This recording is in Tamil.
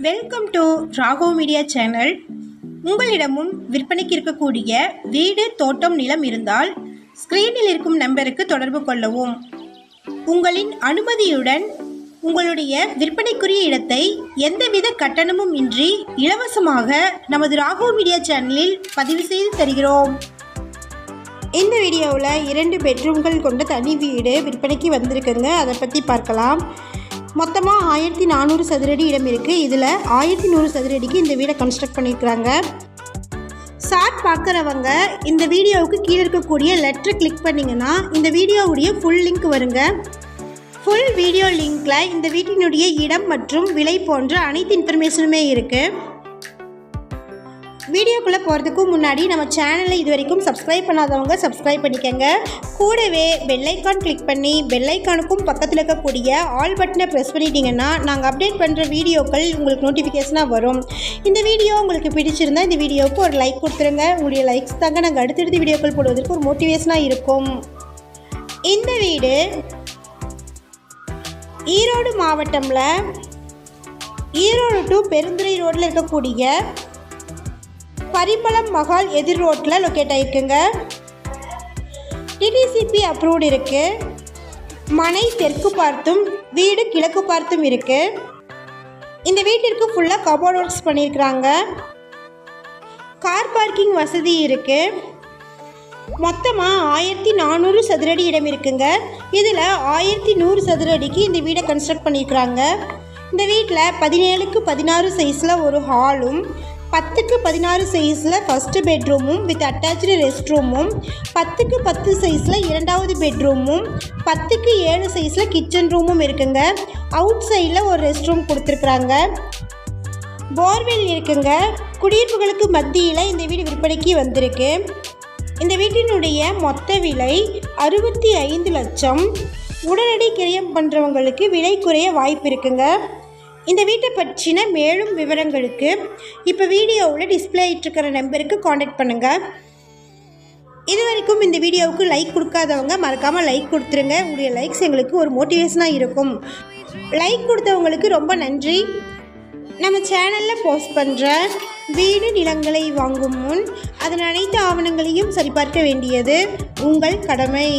Welcome to Raghav media channel. உங்களிடமும் விற்பனைக்கு இருக்கக்கூடிய வீடு, தோட்டம், நிலம் இருந்தால் ஸ்க்ரீனில் இருக்கும் நம்பருக்கு தொடர்பு கொள்ளவும். உங்களின் அனுமதியுடன் உங்களுடைய விற்பனைக்குரிய இடத்தை எந்தவித கட்டணமும் இன்றி இலவசமாக நமது ராகவ் மீடியா சேனலில் பதிவு செய்து தருகிறோம். இந்த வீடியோவில் 2 பெட்ரூம்கள் கொண்ட தனி வீடு விற்பனைக்கு வந்திருக்குங்க. அதை பற்றி பார்க்கலாம். மொத்தமாக 1400 சதுரடி இடம் இருக்குது. இதில் 1100 சதுரடிக்கு இந்த வீடை கன்ஸ்ட்ரக்ட் பண்ணியிருக்கிறாங்க. ஷார்ட் பார்க்குறவங்க இந்த வீடியோவுக்கு கீழே இருக்கக்கூடிய லெட்டரை கிளிக் பண்ணிங்கன்னா இந்த வீடியோவுடைய ஃபுல் லிங்க் வருங்க. ஃபுல் வீடியோ லிங்கில் இந்த வீட்டினுடைய இடம் மற்றும் விலை போன்ற அனைத்து இன்ஃபர்மேஷனுமே இருக்குது. வீடியோக்குள்ளே போகிறதுக்கு முன்னாடி நம்ம சேனலை இது வரைக்கும் சப்ஸ்கிரைப் பண்ணாதவங்க சப்ஸ்கிரைப் பண்ணிக்கோங்க. கூடவே பெல்லைக்கான் கிளிக் பண்ணி பெல்லைக்கானுக்கும் பக்கத்தில் இருக்கக்கூடிய ஆல் பட்டனை ப்ரெஸ் பண்ணிட்டீங்கன்னா நாங்கள் அப்டேட் பண்ணுற வீடியோக்கள் உங்களுக்கு நோட்டிஃபிகேஷனாக வரும். இந்த வீடியோ உங்களுக்கு பிடிச்சிருந்தால் இந்த வீடியோவுக்கு ஒரு லைக் கொடுத்துருங்க. உங்களுடைய லைக்ஸ் தாங்க நாங்கள் அடுத்தடுத்து வீடியோக்கள் போடுவதற்கு ஒரு மோட்டிவேஷனாக இருக்கும். இந்த வீடு ஈரோடு மாவட்டமில் ஈரோடு டு பெருந்துறை ரோட்டில் இருக்கக்கூடிய பரிமளம் மகால் எதிர் ரோட்டில் லொக்கேட் ஆகிருக்குங்க. டிடிசிபி அப்ரூவ்டு இருக்குது. மனை தெற்கு பார்த்தும் வீடு கிழக்கு பார்த்தும் இருக்குது. இந்த வீட்டிற்கு ஃபுல்லாக கபோர்ட் ஒர்க்ஸ் பண்ணியிருக்கிறாங்க. கார் பார்க்கிங் வசதி இருக்குது. மொத்தமாக 1400 சதுரடி இடம் இருக்குங்க. இதில் 1100 சதுரடிக்கு இந்த வீடை கன்ஸ்ட்ரக்ட் பண்ணியிருக்கிறாங்க. இந்த வீட்டில் 17க்கு 16 சைஸில் ஒரு ஹாலும் 10க்கு 16 சைஸில் ஃபஸ்ட்டு பெட்ரூமும் வித் அட்டாச்சு ரெஸ்ட் ரூமும் 10க்கு 10 சைஸில் இரண்டாவது பெட்ரூமும் 10க்கு 7 சைஸில் கிச்சன் ரூமும் இருக்குங்க. அவுட் சைடில் ஒரு ரெஸ்ட் ரூம் கொடுத்துருக்குறாங்க. போர்வெல் இருக்குங்க. குடியிருப்புகளுக்கு மத்தியில் இந்த வீடு விற்பனைக்கு வந்திருக்கு. இந்த வீட்டினுடைய மொத்த விலை 65 லட்சம். உடனடி கிரயம் பண்ணுறவங்களுக்கு விலை குறைய வாய்ப்பு இருக்குங்க. இந்த வீட்டை பற்றின மேலும் விவரங்களுக்கு இப்போ வீடியோவில் டிஸ்பிளே ஆகிட்டுருக்கிற நம்பருக்கு காண்டாக்ட் பண்ணுங்கள். இது வரைக்கும் இந்த வீடியோவுக்கு லைக் கொடுக்காதவங்க மறக்காமல் லைக் கொடுத்துருங்க. உங்களுடைய லைக்ஸ் எங்களுக்கு ஒரு மோட்டிவேஷனாக இருக்கும். லைக் கொடுத்தவங்களுக்கு ரொம்ப நன்றி. நம்ம சேனலில் போஸ்ட் பண்ணுற வீடு நிலங்களை வாங்கும் முன் அதன் அனைத்து ஆவணங்களையும் சரிபார்க்க வேண்டியது உங்கள் கடமை.